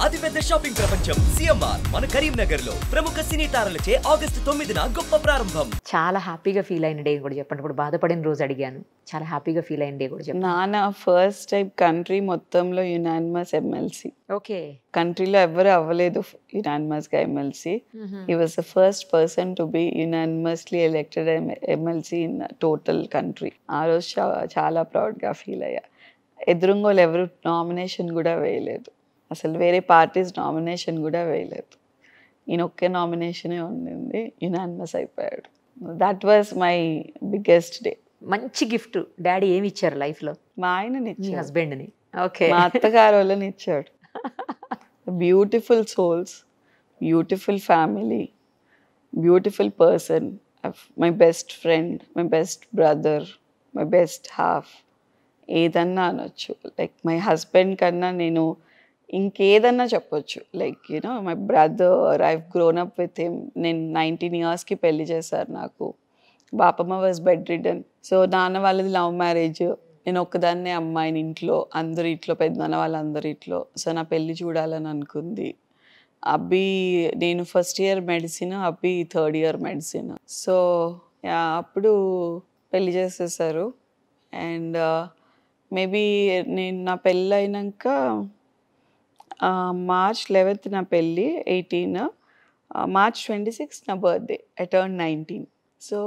అతిపెద్ద షాపింగ్ ప్రపంచం సిఎంఆర్ మన కరీంనగర్ లో ప్రముఖ సినీ తారలచే ఆగస్టు 9న గొప్ప ప్రారంభం. చాలా హ్యాపీగా ఫీల్ అయిన డే కూడా చెప్పండి. ఇప్పుడు బాధపడిన రోజు అడిగాను, చాలా హ్యాపీగా ఫీల్ అయిన డే కూడా చెప్పండి. నాన్న ఫస్ట్ టైం కంట్రీ మొత్తంలో యునానిమస్ ఎమ్మెల్సీ. ఓకే, కంట్రీలో ఎవరు అవ్వలేదు యునానిమస్ గా MLC. He was the first person to be unanimously elected MLC in total country. ఆ రోజు చాలా ప్రౌడ్ గా ఫీల్ అయ్యా. ఎదురుంగోలు ఎవరు నామినేషన్ కూడా వేయలేదు, అసలు వేరే పార్టీస్ నామినేషన్ కూడా వేయలేదు. ఈయన ఒకే నామినేషనే ఉండింది, యునానిమస్ అయిపోయాడు. That was my biggest day. మంచి గిఫ్ట్ డాడీ ఏమి ఇచ్చారు లైఫ్ లో? మా ఆయనని, హస్బెండ్ ని. ఓకే, మా అత్తగారు వాళ్ళని ఇచ్చాడు. Beautiful souls, beautiful family, beautiful person, my best friend, my best brother, my best half. ఏదన్నా అనొచ్చు. లైక్ మై హస్బెండ్ కన్నా నేను ఇంకేదన్నా చెప్పొచ్చు. Like you know my brother, I grown up with him. నేను 19 yearsకి పెళ్లి చేశారు నాకు. Bapamma was bed ridden. So నాన్న వాళ్ళది లవ్ మ్యారేజ్, నేను ఒక్కదాన్నే అమ్మాయిని ఇంట్లో, అందరి ఇంట్లో, పెద్దనాన్న వాళ్ళందరి ఇంట్లో. సో నా పెళ్ళి చూడాలని అనుకుంది. అబ్బి నేను ఫస్ట్ ఇయర్ మెడిసిన్, అబ్బి థర్డ్ ఇయర్ మెడిసిన్. సో అప్పుడు పెళ్లి చేసేసారు. అండ్ మేబీ నేను నా పెళ్ళి అయినాక March 11th నా పెళ్ళి, 18 March 26 నా బర్త్డే. I turn 19. సో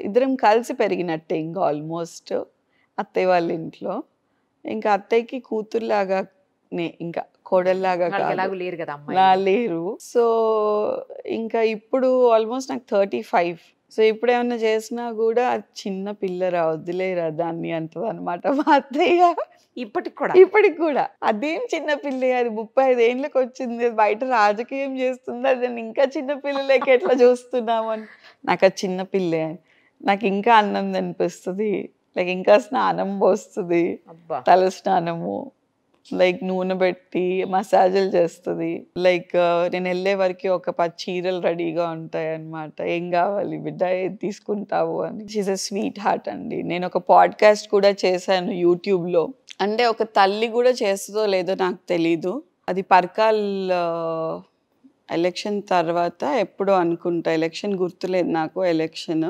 ఇద్దరం కలిసి పెరిగినట్టే ఇంకా ఆల్మోస్ట్ అత్తయ్య వాళ్ళ ఇంట్లో. ఇంకా అత్తయ్యకి కూతురులాగానే, ఇంకా కోడల్లాగా లేరు కదా లేరు. సో ఇంకా ఇప్పుడు ఆల్మోస్ట్ నాకు 35. సో ఇప్పుడు ఏమన్నా చేసినా కూడా చిన్న పిల్లరా, వదిలేరా దాన్ని అంటది అనమాట మా అత్తయ్య. ఇప్పటికి కూడా అదేం చిన్న పిల్ల, అది 35 ఏళ్ళకి వచ్చింది, బయట రాజకీయం చేస్తుంది, అది ఇంకా చిన్న పిల్లలకి ఎట్లా చూస్తున్నాము అని. నాకు అది చిన్న పిల్లే, నాకు ఇంకా అన్నం అనిపిస్తుంది, లైక్ ఇంకా స్నానం పోస్తుంది, తల స్నానము, లైక్ నూనె పెట్టి మసాజులు చేస్తుంది. లైక్ నేను వెళ్ళే వరకు ఒక 10 చీరలు రెడీగా ఉంటాయి అన్నమాట. ఏం కావాలి బిడ్డ, ఏది తీసుకుంటావు అని. షీఈస్ ఎ స్వీట్ హార్ట్ అండి. నేను ఒక పాడ్కాస్ట్ కూడా చేశాను యూట్యూబ్లో. అంటే ఒక తల్లి కూడా చేస్తుందో లేదో నాకు తెలీదు. అది పర్కాల్ ఎలక్షన్ తర్వాత ఎప్పుడో అనుకుంటా, ఎలక్షన్ గుర్తులేదు నాకు, ఎలక్షన్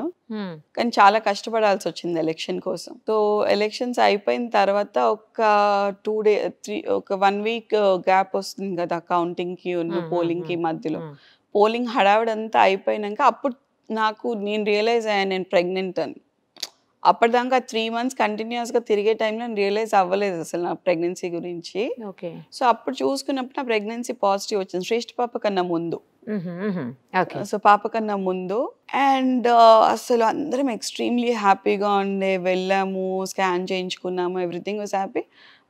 కానీ చాలా కష్టపడాల్సి వచ్చింది ఎలక్షన్ కోసం. సో ఎలక్షన్స్ అయిపోయిన తర్వాత ఒక 1 week గ్యాప్ వస్తుంది కదా కౌంటింగ్కి పోలింగ్కి మధ్యలో. పోలింగ్ హడావిడంతా అయిపోయినాక అప్పుడు నేను రియలైజ్ అయ్యాను నేను ప్రెగ్నెంట్ అని. అప్పటిదాకా 3 months కంటిన్యూస్గా తిరిగే టైంలో నేను రియలైజ్ అవ్వలేదు అసలు నా ప్రెగ్నెన్సీ గురించి. సో అప్పుడు చూసుకున్నప్పుడు నా ప్రెగ్నెన్సీ పాజిటివ్ వచ్చింది, శ్రేష్ఠ పాప కన్నా ముందు. సో పాప కన్నా ముందు. అండ్ అసలు అందరం ఎక్స్ట్రీమ్లీ హ్యాపీగా ఉండే, వెళ్ళాము, స్కాన్ చేయించుకున్నాము, everything was happy.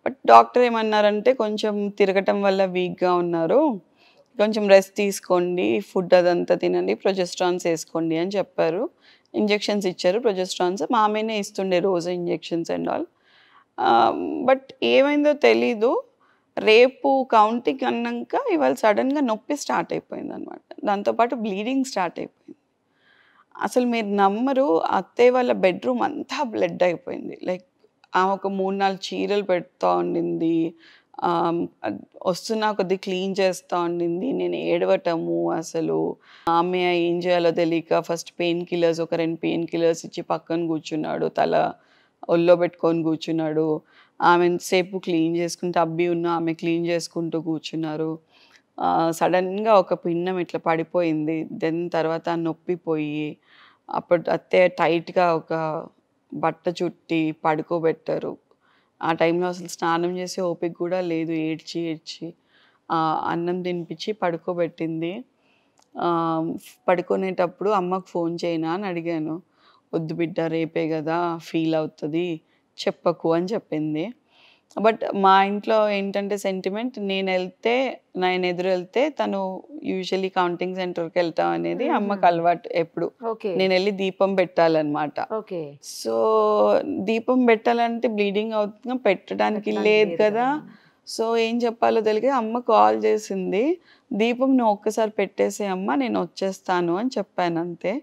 But doctor ఏమన్నారంటే కొంచెం తిరగటం వల్ల వీక్గా ఉన్నారు, కొంచెం రెస్ట్ తీసుకోండి, ఫుడ్ అదంతా తినండి, ప్రొజెస్ట్రాన్స్ వేసుకోండి అని చెప్పారు. ఇంజెక్షన్స్ ఇచ్చారు, ప్రొజెస్ట్రాన్స్ మా ఆమెనే ఇస్తుండే రోజు ఇంజెక్షన్స్ అండ్ ఆల్. బట్ ఏమైందో తెలీదు, రేపు కౌంటింగ్ అన్నాక ఇవాళ సడన్గా నొప్పి స్టార్ట్ అయిపోయింది అనమాట. దాంతోపాటు బ్లీడింగ్ స్టార్ట్ అయిపోయింది. అసలు మీరు నమ్మరు, అత్తయ్య వాళ్ళ బెడ్రూమ్ అంతా బ్లడ్ అయిపోయింది. లైక్ ఆమె ఒక 3-4 చీరలు పెడతా ఉండింది, వస్తున్నా కొద్ది క్లీన్ చేస్తూ ఉండింది, నేను ఏడవటము. అసలు ఆమె ఏం చేయాలో తెలియక ఫస్ట్ పెయిన్ కిల్లర్స్, ఒక 2 పెయిన్ కిల్లర్స్ ఇచ్చి పక్కన కూర్చున్నాడు, తల ఒళ్ళో పెట్టుకొని కూర్చున్నాడు. ఆమె సేపు క్లీన్ చేసుకుంటూ, అబ్బి ఆమె క్లీన్ చేసుకుంటూ కూర్చున్నారు. సడన్గా ఒక పిండం ఇట్లా పడిపోయింది. దెన్ తర్వాత నొప్పిపోయి అప్పుడు అత్తయ్య టైట్గా ఒక బట్ట చుట్టి పడుకోబెట్టారు. ఆ టైంలో అసలు స్నానం చేసే ఓపిక కూడా లేదు, ఏడ్చి అన్నం తినిపించి పడుకోబెట్టింది. పడుకునేటప్పుడు అమ్మకు ఫోన్ చేయనా అని అడిగాను. వద్దు బిడ్డ, రేపే కదా, ఫీల్ అవుతుంది, చెప్పకు అని చెప్పింది. బట్ మా ఇంట్లో ఏంటంటే సెంటిమెంట్, నేను ఎదురు వెళ్తే తను యూజువల్లీ కౌంటింగ్ సెంటర్కి వెళ్తాం అనేది అమ్మకు అలవాటు. ఎప్పుడు నేను వెళ్ళి దీపం పెట్టాలన్నమాట. సో దీపం పెట్టాలంటే బ్లీడింగ్ అవుతుందా, పెట్టడానికి లేదు కదా. సో ఏం చెప్పాలో తెలియక అమ్మ కాల్ చేసింది, దీపం నువ్వు ఒక్కసారి పెట్టేసే అమ్మ, నేను వచ్చేస్తాను అని చెప్పాను అంతే.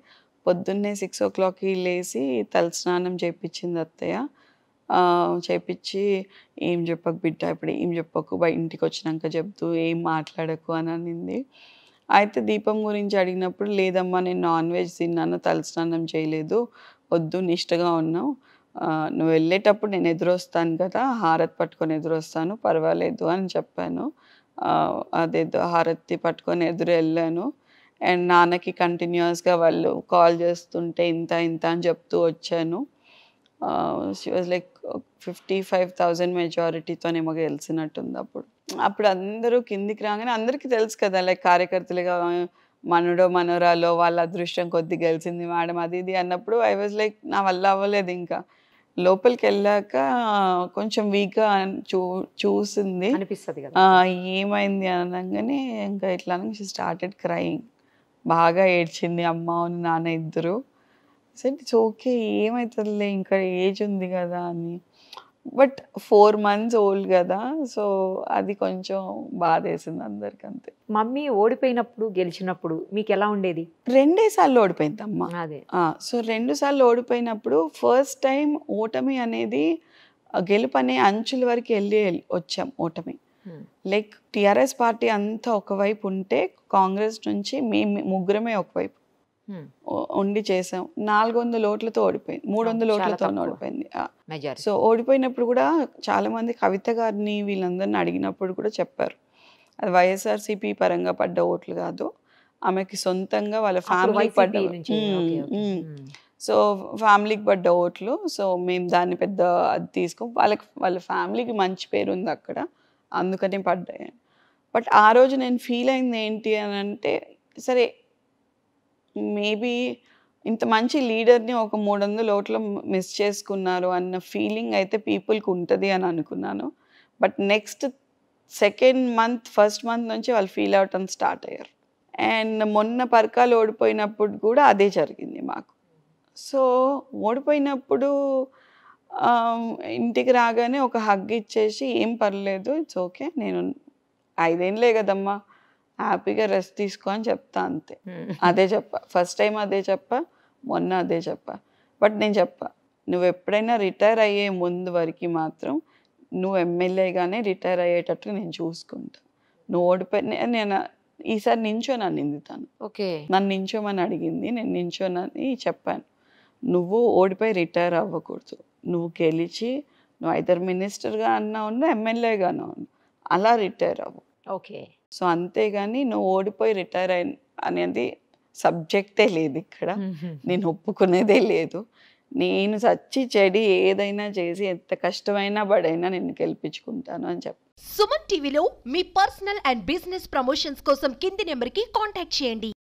పొద్దున్నే 6 o'clockకి లేచి తలస్నానం చేయించింది అత్తయ్య. చేపించి ఏం చెప్పకు బిడ్డ, ఇప్పుడు ఏం చెప్పకు, ఇంటికి వచ్చినాక చెప్తూ ఏం మాట్లాడకు అని అనింది. అయితే దీపం గురించి అడిగినప్పుడు లేదమ్మా నేను నాన్ వెజ్ తిన్నాను, తలస్నానం చేయలేదు, వద్దు నిష్టగా ఉన్నావు, నువ్వు వెళ్ళేటప్పుడు నేను ఎదురొస్తాను కదా, హారతి పట్టుకొని ఎదురొస్తాను, పర్వాలేదు అని చెప్పాను. అదేదో హారతి పట్టుకొని ఎదురు వెళ్ళాను. అండ్ నాన్నకి కంటిన్యూస్గా వాళ్ళు కాల్ చేస్తుంటే ఇంత ఇంత అని చెప్తూ వచ్చాను. She was like 55,000 మెజారిటీతోనేమో గెలిచినట్టుంది. అప్పుడు అందరూ కిందికి రాగానే అందరికీ తెలుసు కదా, లైక్ కార్యకర్తలుగా మనడో మనోరాలో వాళ్ళ అదృష్టం కొద్ది గెలిచింది మేడం అది ఇది అన్నప్పుడు ఐ వాజ్ లైక్ నా వల్ల అవ్వలేదు. ఇంకా లోపలికి వెళ్ళాక కొంచెం వీక్గా చూసింది అనిపిస్తుంది కదా, ఏమైంది అనగానే ఇంకా ఇట్లా షీ స్టార్టెడ్ క్రయింగ్. బాగా ఏడ్చింది అమ్మ నాన్న ఇద్దరు. సరే ఇట్స్ ఓకే, ఏమవుతుందిలే, ఇంకా ఏజ్ ఉంది కదా అని. బట్ 4 months ఓల్డ్ కదా, సో అది కొంచెం బాధేసింది అందరికి. అంతే. మమ్మీ ఓడిపోయినప్పుడు గెలిచినప్పుడు మీకు ఎలా ఉండేది? 2 సార్లు ఓడిపోయింది అమ్మ. అదే. సో 2 సార్లు ఓడిపోయినప్పుడు ఫస్ట్ టైం ఓటమి అనేది గెలుపు అనే అంచుల వరకు వచ్చాం. ఓటమి లైక్ టిఆర్ఎస్ పార్టీ అంతా ఒకవైపు ఉంటే కాంగ్రెస్ నుంచి మేము ముగ్గురమే ఒకవైపు ఉండి చేసాం. 400 ఓట్లతో ఓడిపోయింది, 300 ఓట్లతో ఓడిపోయింది. సో ఓడిపోయినప్పుడు కూడా చాలా మంది కవిత గారిని వీళ్ళందరిని అడిగినప్పుడు కూడా చెప్పారు అది వైఎస్ఆర్సీపీ పరంగా పడ్డ ఓట్లు కాదు, ఆమెకి సొంతంగా వాళ్ళ ఫ్యామిలీకి పడ్డ, సో ఫ్యామిలీకి పడ్డ ఓట్లు. సో మేము దాన్ని పెద్ద అది తీసుకో, వాళ్ళ ఫ్యామిలీకి మంచి పేరు ఉంది అక్కడ, అందుకని పడ్డాయి. బట్ ఆ రోజు నేను ఫీల్ అయింది ఏంటి అని అంటే, సరే మేబీ ఇంత మంచి లీడర్ని ఒక 300 ఓట్లు మిస్ చేసుకున్నారు అన్న ఫీలింగ్ అయితే పీపుల్కి ఉంటుంది అని అనుకున్నాను. బట్ నెక్స్ట్ ఫస్ట్ మంత్ నుంచి వాళ్ళు ఫీల్ అవటం స్టార్ట్ అయ్యారు. అండ్ మొన్న పరకాలు ఓడిపోయినప్పుడు కూడా అదే జరిగింది మాకు. సో ఓడిపోయినప్పుడు ఇంటికి రాగానే ఒక హగ్ ఇచ్చేసి ఏం పర్లేదు, ఇట్స్ ఓకే, నేను 5 ఏళ్ళే కదమ్మా, హ్యాపీగా రెస్ట్ తీసుకో అని చెప్తా. అంతే. అదే చెప్పా, ఫస్ట్ టైం అదే చెప్పా, మొన్న అదే చెప్పా. బట్ నేను చెప్పా, నువ్వు ఎప్పుడైనా రిటైర్ అయ్యే ముందు వరకు మాత్రం నువ్వు ఎమ్మెల్యేగానే రిటైర్ అయ్యేటట్టు నేను చూసుకుంటా. నువ్వు ఓడిపోయిన నేను ఈసారి నించోనని నిందితాను. ఓకే, నన్ను నించోమని అడిగింది, నేను నించోనని చెప్పాను. నువ్వు ఓడిపోయి రిటైర్ అవ్వకూడదు, నువ్వు గెలిచి నువ్వు ఐదర్ మినిస్టర్గా అన్నా ఉన్నా ఎమ్మెల్యేగానే ఉన్నా అలా రిటైర్ అవ్వు. ఓకే. సో అంతేగాని నువ్వు ఓడిపోయి రిటైర్ అనేది సబ్జెక్టే లేదు ఇక్కడ, నేను ఒప్పుకునేదే లేదు. నేను చచ్చి చెడి ఏదైనా చేసి ఎంత కష్టమైనా బడైనా నేను గెలిపించుకుంటాను అని చెప్పి. సుమన్ టీవీలో మీ పర్సనల్ అండ్ బిజినెస్ ప్రమోషన్స్ కోసం కింది నెంబర్కి కాంటాక్ట్ చేయండి.